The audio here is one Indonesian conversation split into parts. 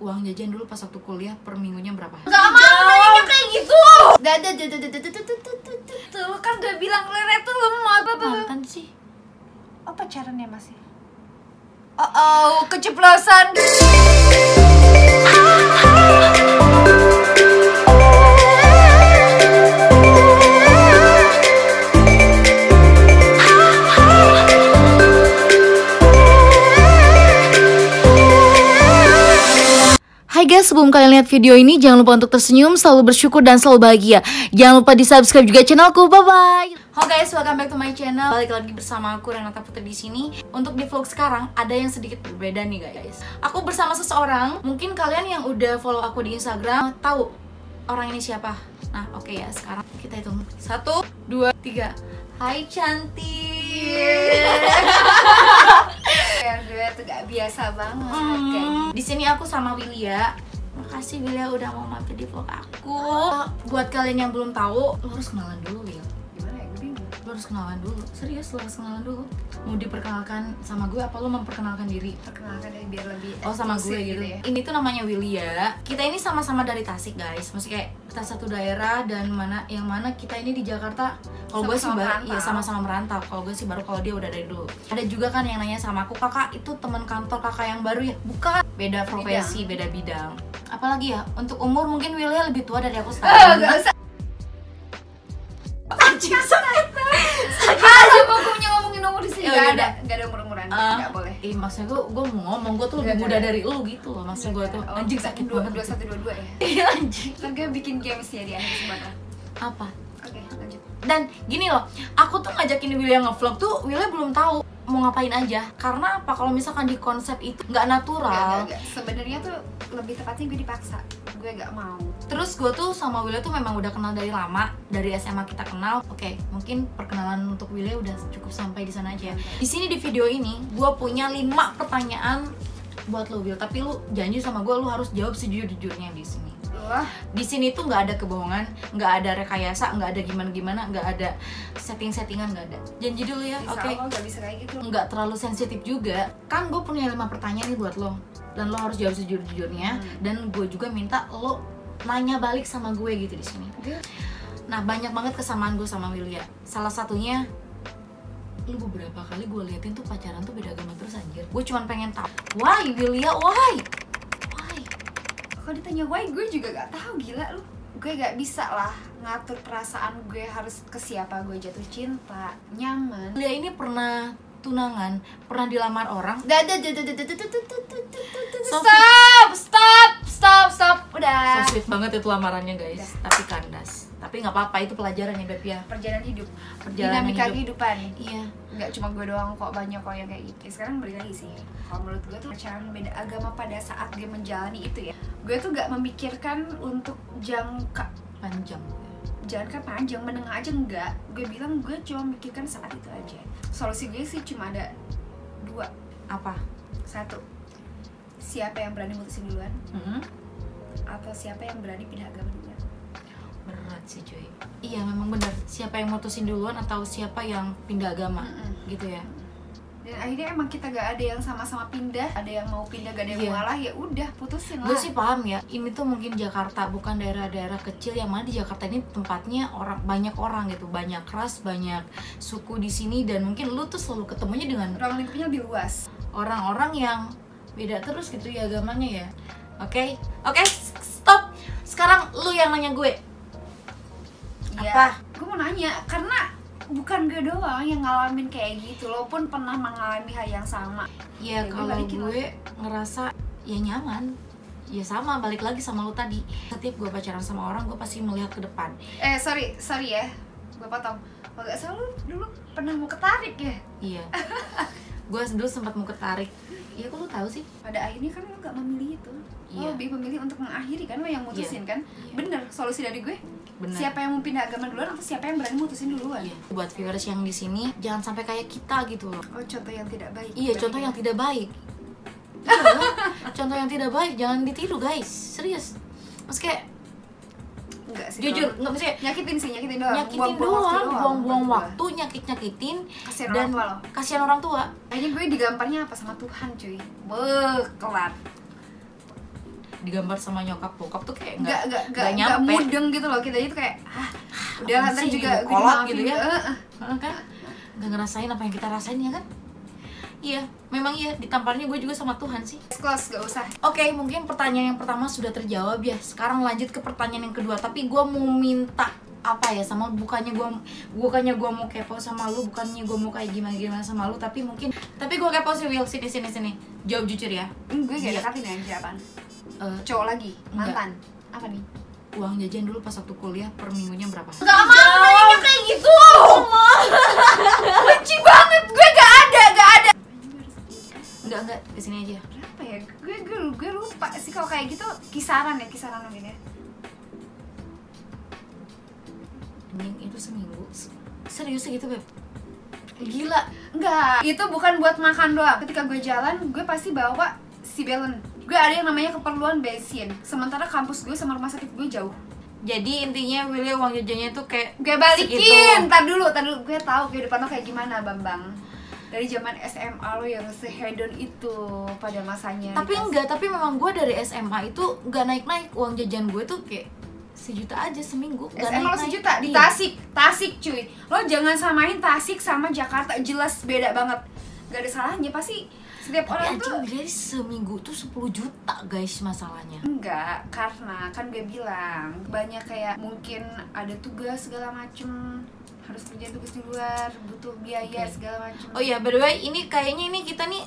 uang jajan dulu pas waktu kuliah per minggunya berapa? Gak mau nanya kayak gitu. Tuh kan udah bilang Rere tuh lemot. Mantan sih. Oh pacarannya masih? Oh keceplosan. Hai guys, sebelum kalian lihat video ini, jangan lupa untuk tersenyum, selalu bersyukur, dan selalu bahagia. Jangan lupa di subscribe juga channelku. Bye bye. Halo guys, welcome back to my channel. Balik lagi bersama aku Renata Putri di sini. Untuk di vlog sekarang ada yang sedikit berbeda nih guys. Aku bersama seseorang. Mungkin kalian yang udah follow aku di Instagram tahu orang ini siapa. Nah, oke ya, sekarang kita hitung 1, 2, 3. Hai cantik. Ya gue tuh gak biasa banget kayak gini. Di sini aku sama Willia. Makasih Willia udah mau mampir di vlog aku. Buat kalian yang belum tahu, lo harus kenalan dulu, Will. Gimana ya, gue bingung. Lo harus kenalan dulu. Serius, lo harus kenalan dulu. Mau diperkenalkan sama gue apa lo memperkenalkan diri? Perkenalkan deh biar lebih Oh sama gue eksklusif gitu ya. Ini tuh namanya Willia. Kita ini sama-sama dari Tasik guys. Maksudnya kayak kita satu daerah dan yang mana kita ini di Jakarta. Kalau gue sih baru, ya sama-sama merantau. Kalau gue sih baru, kalau dia udah dari dulu. Ada juga kan yang nanya sama aku, kakak itu teman kantor kakak yang baru ya? Bukan, beda profesi, beda bidang. Apalagi ya, untuk umur mungkin Willia lebih tua dari aku setahun. Gak usah. Anjing sakit. Coba gue punya ngomongin umur di sini. Ya, Gak ada umur-umuran. Gak boleh. Maksudnya gue mau ngomong, gue tuh lebih muda dari lu gitu loh. Maksud gue tuh, anjing sakit banget. 2122 ya? Iya anjing. Ntar gue bikin games ya di akhir kesempatan. Apa? Oke, lanjut. Dan gini loh, aku tuh ngajakin Willia ngevlog tuh, Willia belum tahu mau ngapain aja. Karena apa? Kalau misalkan di konsep itu nggak natural. Enggak. Sebenarnya tuh lebih tepatnya gue dipaksa. Gue gak mau. Terus gue tuh sama Willia tuh memang udah kenal dari lama, dari SMA kita kenal. Oke, mungkin perkenalan untuk Willia udah cukup sampai di sana aja. Di sini di video ini, gue punya 5 pertanyaan buat lo Will. Tapi lu janji sama gue, lu harus jawab sejujur-jujurnya di sini. Wah, Di sini tuh nggak ada kebohongan, nggak ada rekayasa, nggak ada gimana-gimana, nggak ada setting-settingan, nggak ada. Janji dulu ya, oke? Allah gak bisa kayak gitu. Nggak terlalu sensitif juga. Kan gue punya 5 pertanyaan nih buat lo, dan lo harus jawab sejujur-jujurnya. Dan gue juga minta lo nanya balik sama gue gitu di sini. Nah, banyak banget kesamaan gue sama Willia. Salah satunya, lu beberapa kali gue liatin tuh pacaran tuh beda agama terus anjir. Gue cuma pengen tahu, why Willia, why? Kalau ditanya why, gue juga gak tahu, gila lu. Gue gak bisa lah ngatur perasaan gue harus ke siapa gue jatuh cinta, nyaman. Willia ini pernah tunangan, pernah dilamar orang. Stop, udah. So sweet banget itu lamarannya guys, tapi kandas. Tapi nggak apa-apa, itu pelajaran ya Beb ya. Perjalanan hidup, Perjalanan dinamika hidup. kehidupan. Iya. Nggak cuma gue doang kok, banyak kok yang kayak gitu. Sekarang balik lagi sih, kalau menurut gue tuh pacaran beda agama pada saat gue menjalani itu ya. Gue tuh gak memikirkan untuk jangka Panjang. jangan panjang, menengah aja enggak. Gue bilang gue cuma mikirkan saat itu aja. Solusi gue sih cuma ada 2. Apa? 1, siapa yang berani mutusin duluan, atau siapa yang berani pindah agama duluan. Berat sih cuy. Iya memang benar. Siapa yang mutusin duluan atau siapa yang pindah agama, gitu ya. Dan akhirnya emang kita gak ada yang sama-sama pindah, ada yang mau pindah, gak ada yang Iya. mau ngalah, ya udah putusin lah. Gue sih paham ya. Ini tuh mungkin Jakarta, bukan daerah-daerah kecil yang mana di Jakarta ini tempatnya banyak orang gitu, banyak ras, banyak suku di sini, dan mungkin lu tuh selalu ketemunya dengan Ruang lingkupnya lebih luas. orang-orang yang beda terus gitu ya agamanya ya. Oke, stop. Sekarang lu yang nanya gue. Apa? Gue mau nanya, karena bukan gue doang yang ngalamin kayak gitu. Lo pun pernah mengalami hal yang sama. Ya Ya, gue kalau balikin gue ngerasa ya nyaman. Ya sama, balik lagi sama lu tadi. Setiap gue pacaran sama orang, gue pasti melihat ke depan. Sorry ya, gue potong. Kalau gak salah lu dulu pernah mau ketarik ya? Iya. Gue dulu sempat mau ketarik. Iya, kok lu tahu sih? Pada akhirnya kan lo gak memilih itu. Lo Iya. lebih memilih untuk mengakhiri kan, lo yang mutusin kan? Iya. Bener, solusi dari gue. Bener. Siapa yang mau pindah agama duluan atau siapa yang berani mutusin duluan? Iya. Buat viewers yang di sini, jangan sampai kayak kita gitu loh. Oh, contoh yang tidak baik. Iya, contoh yang tidak baik. Iya, contoh yang tidak baik, jangan ditiru guys. Serius. Mas kayak Enggak sih. jujur, kalau- nggak maksudnya nyakitin doang. nyakitin doang, buang-buang waktu, nyakit-nyakitin, Kasihan dan orang tua lo. kasihan orang tua. Akhirnya gue digamparnya apa sama Tuhan cuy. Kelar. digambar sama nyokap bokap tuh kayak nggak nggak nyampe, mudeng gitu loh. Kita itu kayak udah apa lantai sih, juga kolot gitu ya. Heeh. Kan nggak ngerasain apa yang kita rasain ya kan. Iya, memang iya, ditamparnya gue juga sama Tuhan sih. Close, gak usah. Oke, mungkin pertanyaan yang pertama sudah terjawab ya. Sekarang lanjut ke pertanyaan yang kedua. Tapi gue mau minta apa ya, sama bukannya gue mau kepo sama lu, bukannya gue mau kayak gimana sama lu, tapi gue kepo sih Will. Sini. Jawab jujur ya. Gue gak deketin aja apaan? Cowok lagi, mantan. Apa nih? Uang jajan dulu pas waktu kuliah per minggunya berapa? Gak mau nanya kayak gitu. Benci banget, gue gak ada. Enggak, kesini aja. Berapa ya? Gue lupa sih kalau kayak gitu. Kisaran mungkin ya. Anjing, itu seminggu. Serius gitu, Beb? Gila. Enggak, itu bukan buat makan doang. Ketika gue jalan, gue pasti bawa si balance. Gue ada yang namanya keperluan bensin. Sementara kampus gue sama rumah sakit gue jauh. Jadi intinya Willy uang jajannya tuh kayak gue balikin. Segitu. Tar dulu. Gue tahu kehidupan lo kayak gimana, Bambang. Dari zaman SMA lo yang sehedon itu pada masanya. Tapi memang gue dari SMA itu nggak naik uang jajan gue tuh kayak sejuta aja seminggu. SMA lo sejuta di Tasik cuy. Lo jangan samain Tasik sama Jakarta, jelas beda banget. Gak ada salahnya, pasti setiap orang tuh. Jadi seminggu tuh 10 juta guys masalahnya. Enggak, karena kan gue bilang banyak kayak mungkin ada tugas segala macem, harus kerja tugas di luar, butuh biaya segala macem. Oh iya, by the way, ini kayaknya kita nih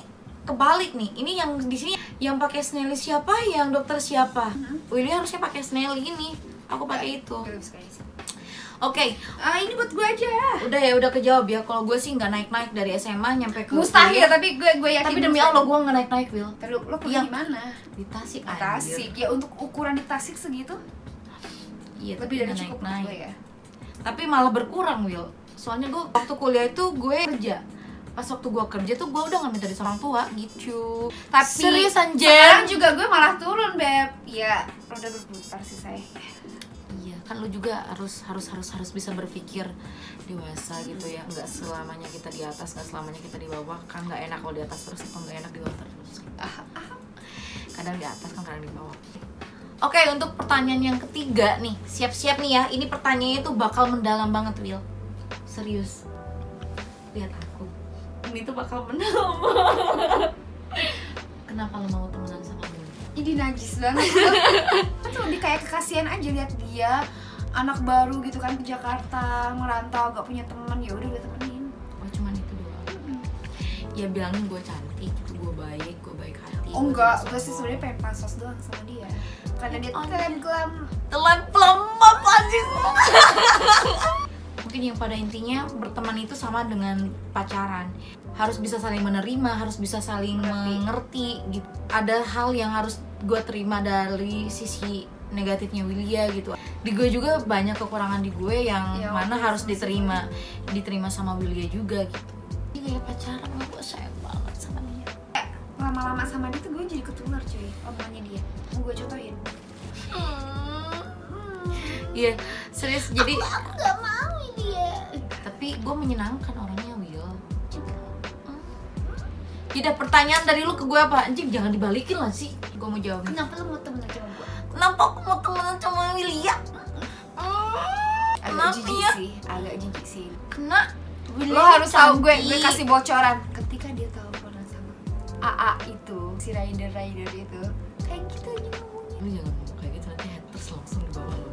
kebalik nih. Ini yang di sini yang pakai Snelly siapa, yang dokter siapa? Willy harusnya pakai Snelly ini. Aku pakai itu. Oke. Ini buat gue aja. Udah kejawab ya. Kalau gue sih nggak naik dari SMA nyampe ke mustahil kuliah. Tapi gue yakin. Tapi demi Allah gue nggak naik Will. Terus lo kuliah di mana? Di Tasik. Tasik. Ya untuk ukuran di Tasik segitu. Iya. Lebih dari cukup naik. Gue ya. Tapi malah berkurang Will. Soalnya gue waktu kuliah itu gue kerja. Pas waktu gue kerja tuh gue udah nggak minta dari orang tua gitu. Tapi serius anjir. Sekarang juga gue malah turun Beb. Ya udah berputar sih saya. Iya kan lu juga harus bisa berpikir dewasa gitu ya. Nggak selamanya kita di atas, nggak selamanya kita di bawah. Kan nggak enak kalau di atas terus atau nggak enak di bawah terus. Kadang di atas kan kadang di bawah. Oke, untuk pertanyaan yang ketiga nih, siap-siap nih ya. Ini pertanyaannya tuh bakal mendalam banget, Will. Serius. Lihat aku. Ini tuh bakal mendalam banget. Kenapa lo mau temenan sama gue? Ini najis banget. Tuh di kayak kekasihan aja lihat dia anak baru gitu kan ke Jakarta, ngerantau, gak punya teman, ya udah gue temenin. Oh, cuman itu doang. Ya bilangin gue cantik, gue baik hati. Oh enggak, gue sih sebenarnya pengen pansos doang sama dia. Karena dia telan apa sih? Mungkin yang pada intinya berteman itu sama dengan pacaran. Harus bisa saling menerima, harus bisa saling mengerti gitu. Ada hal yang harus gue terima dari sisi negatifnya Willia gitu. Di gue juga banyak kekurangan di gue yang ya, mana harus diterima sama Willia juga gitu. Ini kayak pacaran, gue sayang banget sama dia. Lama-lama sama dia tuh gue jadi ketular cuy, omongannya dia. Mau gue contohin. Iya, serius. Jadi aku gak mau dia. Tapi gue menyenangkan orangnya, Will. Tidak, pertanyaan dari lu ke gue apa? Anjing, jangan dibalikin lah sih. Gue mau jawab. Kenapa lu mau temenan sama gue? Kenapa aku mau temenan sama Willia? Agak jijik sih. Kena Willia. Lo harus tahu gue kasih bocoran. Ketika dia teleponan sama AA itu, si rider itu, kayak gitu aja ngomongnya. Lu jangan ngomong kayak gitu, nanti haters langsung di bawah lo.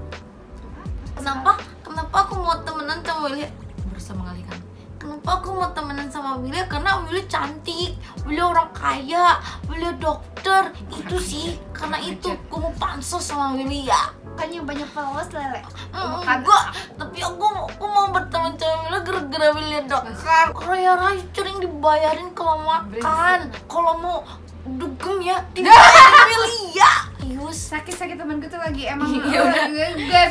Kenapa aku mau temenan sama Willia? Berusaha mengalihkan. Kenapa aku mau temenan sama Willia? Karena Willia cantik, Willia orang kaya, Willia dokter. Itu sih, karena itu gue mau pansos sama Willia. Kan yang banyak followers lele. Enggak, tapi aku mau berteman sama Willia gara-gara Willia dokter. Raya sering dibayarin kalau makan, kalau mau dugem ya dibayarin Willia. Sakit temen gue tuh lagi emang udah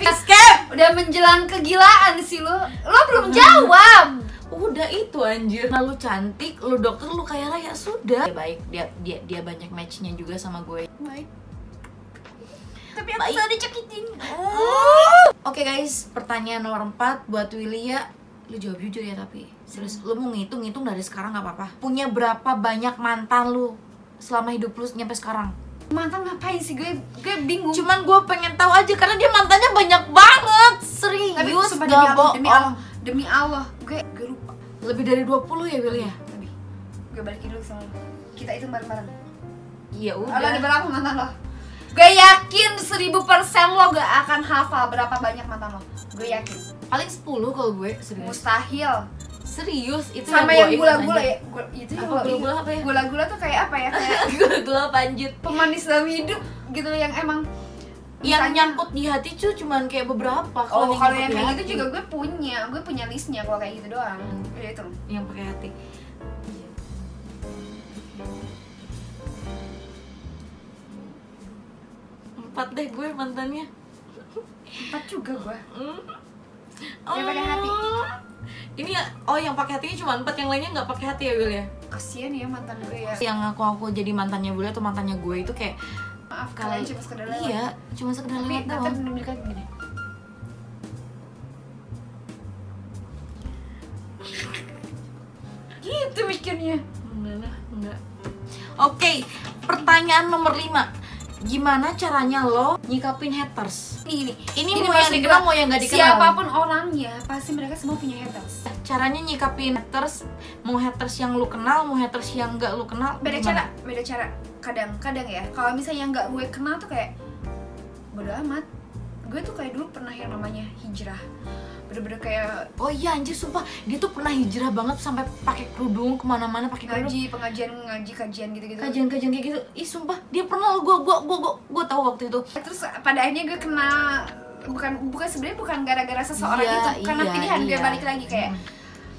udah menjelang kegilaan sih lo belum jawab. Udah itu anjir. Nah, lu cantik, lu dokter, lu kaya raya, sudah. Baik, dia banyak matchnya juga sama gue. Baik. Tapi aku selalu dicakitin. Oke guys, pertanyaan nomor 4 buat Willia. Lu jawab jujur ya, tapi serius. Lu mau ngitung dari sekarang gak apa-apa. Punya berapa banyak mantan lu selama hidup lu nyampe sekarang? Mantan ngapain sih? Gue bingung. Cuman gue pengen tahu aja karena dia mantannya banyak banget. Serius, Tapi sumpah gak bohong. demi Allah, gue lupa. Lebih dari 20 ya Will ya? Lebih. Gue balikin dulu sama lo. Kita hitung bareng-bareng. Iya Lo udah. ada berapa mantan lo? Gue yakin 1000% lo gak akan hafal berapa banyak mantan lo. Gue yakin. Paling 10 kalau gue, serius. Mustahil. Serius itu Sama yang gula-gula ya. Itu yang gula-gula apa ya? Gula-gula tuh kayak apa ya? Kayak Gula-gula panjit. pemanis dalam hidup gitu yang emang Yang nyangkut di hati tuh cuman kayak beberapa. kalau yang nyangkut di kayak hati, gitu juga gue punya listnya kalau kayak gitu doang. Ya itu. yang pakai hati. 4 deh gue mantannya. 4 juga gue. Yang pakai hati. Ini ya, yang pakai hatinya cuma 4, yang lainnya nggak pakai hati ya Will ya. Kasian ya mantan gue ya. Yang aku jadi mantannya Will atau mantannya gue itu kayak Maaf kalian cuma sekedar lewat. iya, cuma sekedar Tapi lewat nanti doang. bener-bener gini. Gitu mikirnya. Enggak lah, enggak. Oke, pertanyaan nomor 5. Gimana caranya lo nyikapin haters? Ini Ini mau yang maksud dikenal gua, mau yang gak dikenal. siapapun orangnya pasti mereka semua punya haters. Caranya nyikapin haters, mau haters yang lu kenal, mau haters yang gak lu kenal. Beda gimana? cara. Kadang-kadang ya, kalau misalnya nggak gue kenal tuh kayak bodo amat. Gue tuh kayak dulu pernah yang namanya hijrah. Bener-bener kayak Oh iya anjir, sumpah dia tuh pernah hijrah banget sampai pakai kerudung kemana-mana, pakai kerudung. ngaji kajian gitu-gitu. Kajian-kajian kayak gitu. Ih sumpah, dia pernah gua tahu waktu itu. Terus pada akhirnya gue kena bukan sebenarnya bukan gara-gara seseorang Iya, itu, karena pilihan gue iya. balik lagi kayak.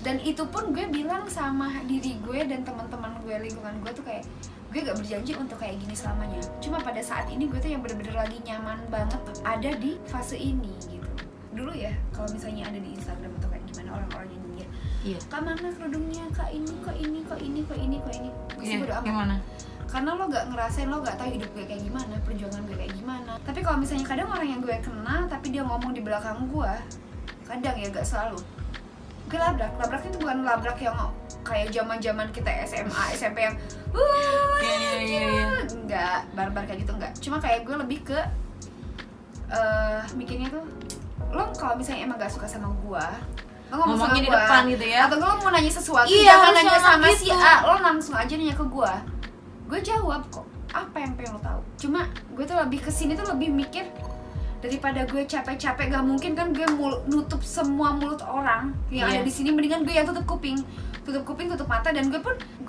Dan itu pun gue bilang sama diri gue dan teman-teman gue, lingkungan gue tuh kayak gue gak berjanji untuk kayak gini selamanya. Cuma pada saat ini gue tuh yang bener-bener lagi nyaman banget ada di fase ini gitu. Dulu ya kalau misalnya ada di Instagram atau kayak gimana orang-orang yang nyinyir, Iya. Kak mana kerudungnya, Kak ini, kok ini gue sih Iya, bodo amat. gimana? Karena lo gak ngerasain, lo gak tahu hidup gue kayak gimana, perjuangan gue kayak gimana. Tapi kalau misalnya kadang orang yang gue kenal tapi dia ngomong di belakang gue, kadang ya gak selalu, gue labrak itu bukan labrak yang kayak zaman kita SMA SMP yang Iya. enggak barbar kayak gitu, enggak. Cuma kayak gue lebih ke mikirnya tuh, lo kalau misalnya emang gak suka sama gue, lo ngomong sama Ngomongnya di gue, depan gitu ya. atau lo mau nanya sesuatu, Iya, jangan harus nanya sama ngomong si gitu. A, lo langsung aja nanya ke gue jawab kok apa yang pengen lo tahu. Cuma gue tuh lebih kesini tuh lebih mikir, daripada gue capek-capek, gak mungkin kan gue nutup semua mulut orang yang Iya. ada di sini, mendingan gue yang tutup kuping, tutup mata. Dan gue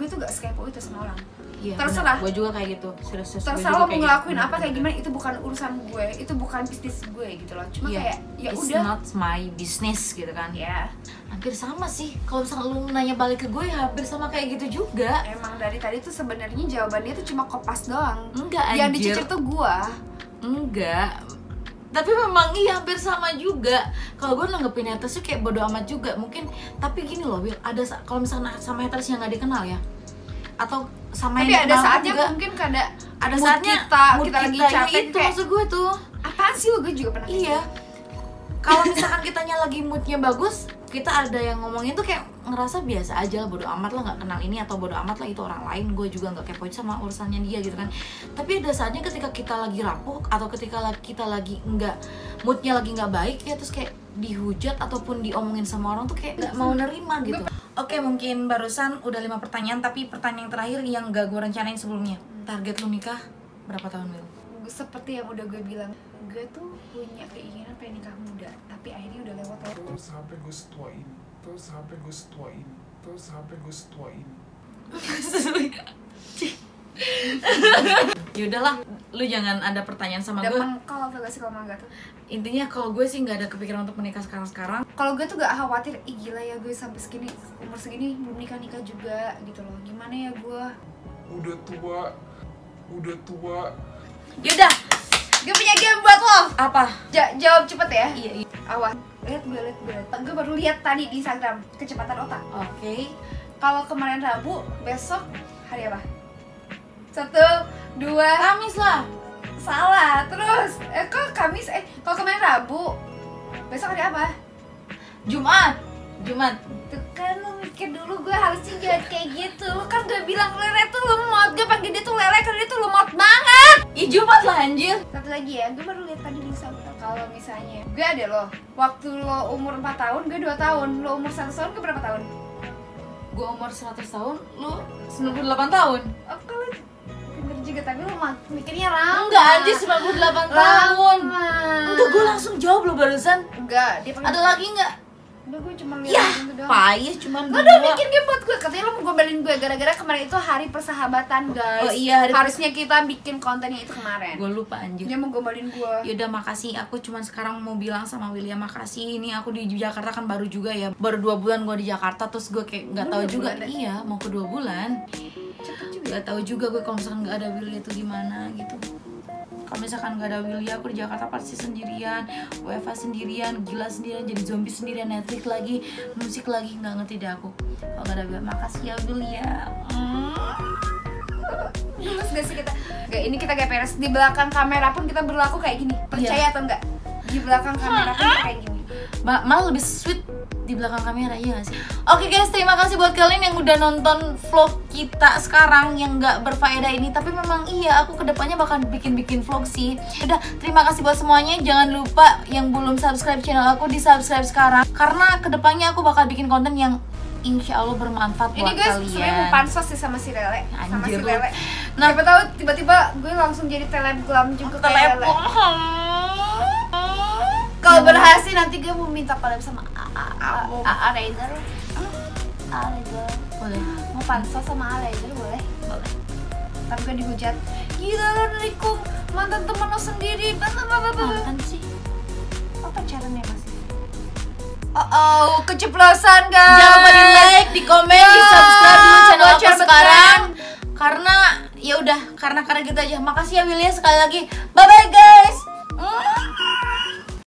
tuh gak sekepo itu sama orang. Iya, Terserah. Gue juga kayak gitu. Serius, gue Terserah juga lo mau kayak ngelakuin gitu. apa kayak gimana, itu bukan urusan gue, itu bukan bisnis gue gitu loh. Cuma Iya, kayak ya it's udah not my business gitu kan. ya. Hampir sama sih. Kalau misalnya lu nanya balik ke gue, ya hampir sama kayak gitu juga. Emang dari tadi tuh sebenarnya jawabannya tuh cuma kopas doang. Enggak, Yang anjir. dicecer tuh gue. Enggak. Tapi memang iya hampir sama juga. Kalau gue nanggepin haters tuh kayak bodo amat juga mungkin. Tapi gini loh Will, ada kalau misalnya sama haters yang gak dikenal ya, atau sama Tapi yang ada dikenal saatnya juga, mungkin ada mood saatnya mood kita lagi ya capek itu kayak, maksud gue tuh. apaan sih lo, gue juga pernah kayak Iya. gitu. Kalau misalkan kitanya lagi moodnya bagus, kita ada yang ngomongin tuh kayak ngerasa biasa aja lah, bodo amat lah, nggak kenal ini, atau bodo amat lah itu orang lain, gue juga nggak kepo sama urusannya dia gitu kan. Tapi ada saatnya ketika kita lagi rapuh atau ketika kita lagi nggak, moodnya lagi nggak baik ya, terus kayak dihujat ataupun diomongin sama orang tuh kayak nggak mau nerima gitu. Oke, mungkin barusan udah 5 pertanyaan, tapi pertanyaan yang terakhir yang gak gue rencanain sebelumnya. Target lu nikah berapa tahun, Will? Seperti yang udah gue bilang, gue tuh punya keinginan pengen nikah muda, tapi akhirnya udah lewat ya. Terus sampai gue setuain. Ya udahlah, lu jangan ada pertanyaan sama Udah gue. mengkal atau gak sih kalau mangga tuh? Intinya kalau gue sih nggak ada kepikiran untuk menikah sekarang. Kalau gue tuh gak khawatir, ih gila ya gue sampai segini, umur segini belum nikah juga gitu loh. Gimana ya gue? Udah tua. Yaudah, Gue punya game buat lo. apa? Jawab cepet ya. Iya. Awas. Lihat gue. Gue baru lihat tadi di Instagram, kecepatan otak. Oke. Kalau kemarin Rabu, besok hari apa? 1, 2, Kamis lah. salah. Terus, kok Kamis? Kalau kemarin Rabu, besok hari apa? Jumat. Jumat. Tuh kan lu mikir dulu gue harusnya jangan kayak gitu. Lu kan gue bilang Lele tuh lemot. Gue panggil dia tuh Lele karena dia tuh lemot banget. Ih, Jumat lah anjir. Satu lagi ya, gue baru lihat tadi di Instagram. Kalau misalnya gue ada loh, waktu lo umur 4 tahun, gue 2 tahun. Lo umur 100 tahun, gue berapa tahun? Gue umur 100 tahun, lu 98 tahun. Oh, kalau bener juga, tapi lo mikirnya lama. Enggak, anjir 98 tahun. Lama. Enggak, gue langsung jawab lo barusan. Enggak, dia pakai. Ada lagi enggak? Udah, gue cuma lihat Ya, itu doang. payah cuman Lo udah bikin game buat gue, katanya lo mau gombalin gue gara-gara kemarin itu hari persahabatan guys. Oh iya, hari harusnya kita bikin kontennya itu kemarin. Gue lupa anjir. Dia mau gombalin gue. Yaudah, makasih. Aku cuman sekarang mau bilang sama William makasih. Ini aku di Jakarta kan baru juga ya. Baru 2 bulan gue di Jakarta, terus gue kayak nggak tahu 2 juga. bulan. Iya, mau ke 2 bulan. Cepet juga. Nggak tahu juga gue kalau misalkan nggak ada Willy itu gimana gitu. Kalau misalkan nggak ada Willy, aku di Jakarta pasti sendirian, WFA sendirian, gila sendirian, jadi zombie sendirian, Netflix lagi, musik lagi, nggak ngerti deh aku. Kalau nggak ada Willy, makasih ya Willy ya. Terus gak sih kita? Gak, ini kita kayak peres. Di belakang kamera pun kita berlaku kayak gini. Percaya atau enggak? Di belakang kamera pun kayak gini. Malah lebih sweet di belakang kamera, iya gak sih? Oke guys, terima kasih buat kalian yang udah nonton vlog kita sekarang yang gak berfaedah ini. Tapi memang iya, aku kedepannya bakal bikin vlog sih. Udah, terima kasih buat semuanya. Jangan lupa yang belum subscribe channel aku, di subscribe sekarang. Karena kedepannya aku bakal bikin konten yang insya Allah bermanfaat buat Ini guys, kalian. sebenarnya mau pansos sih sama si Lele. Sama Anjir si lu. Lele. Nah, Siapa tahu tiba-tiba gue langsung jadi telebgram juga kayak Lele. Kalau berhasil nanti gue mau minta collab sama A Raider. A Raider. boleh. Mau pansos sama A Raider boleh? Boleh. Tapi gue dihujat. Gila lo nikung mantan temen lo sendiri. Apaan sih? Oh, pacarannya masih. Oh, keceplosan guys. Jangan lupa di like, di komen, di subscribe dulu channel aku bocor sekarang. Karena ya udah, karena gitu aja. Makasih ya Willy sekali lagi. Bye bye guys.